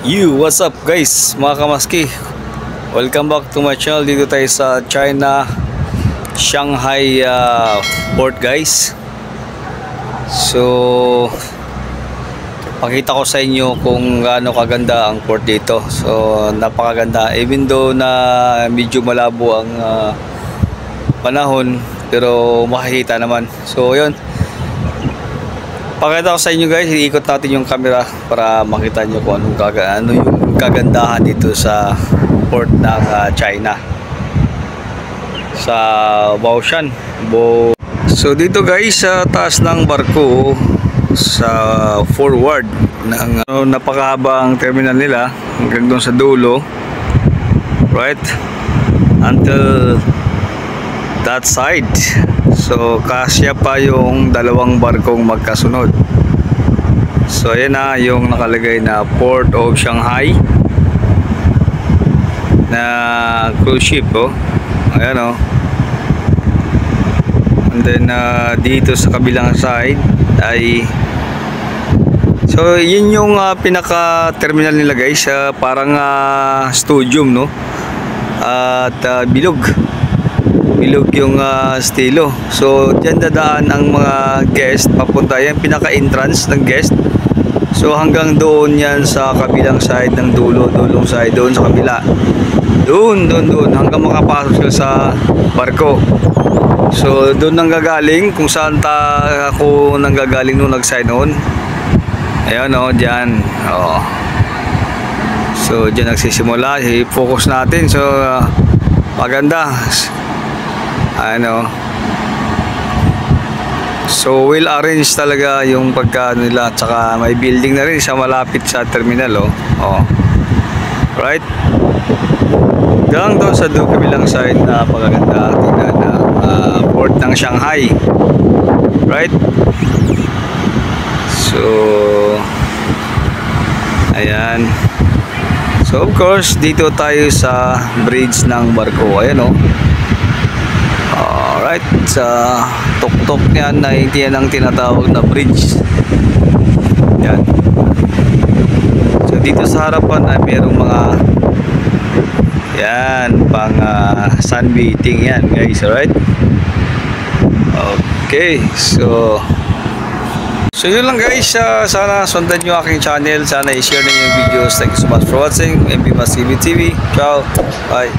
What's up guys, mga kamaski? Welcome back to my channel. Dito tayo sa China, Shanghai port guys. So, pakita ko sa inyo kung gaano kaganda ang port dito. So, napakaganda. Even though na medyo malabo ang panahon, pero makikita naman. So, yun. Pakita ko sa inyo guys, iikot natin yung camera para makita nyo kung ano yung kagandahan dito sa port ng China sa Baoshan. So dito guys, sa taas ng barko, sa forward ng napakahabang terminal nila hanggang doon sa dulo, right, until that side. So kasya pa yung dalawang barkong magkasunod. So ayan na yung nakalagay na Port of Shanghai na cruise ship, oh. Ayan, oh. And then dito sa kabilang side ay, so yun yung pinaka terminal nila guys, parang studium, no, at bilog yung estilo. So diyan dadaan ang mga guest papunta, yan pinaka entrance ng guest. So hanggang doon yan sa kabilang side ng dulong side doon sa kabila, doon hanggang makapasok sila sa barko. So doon nanggagaling kung saan ako nanggagaling nung nag-sign on. Ayan, oh, diyan, oh. So diyan nagsisimula, i-focus natin. So maganda, ano, so well arranged talaga yung pagka nila, tsaka may building na rin sa malapit sa terminal, oh. Right, hanggang doon sa kabilang side na pagaganda tingnan na port ng Shanghai, right. So ayan, so of course dito tayo sa bridge ng barko, ayan, oh. Alright, sa tuktok niyan na yan ang tinatawag na bridge. Yan. So dito sa harapan ay merong mga yan pang sunbathing yan guys, alright. Okay, so yun lang guys. Sana sundan nyo aking channel, sana i-share ninyo yung videos. Thank you so much for watching. MB Mas TV. Ciao, bye.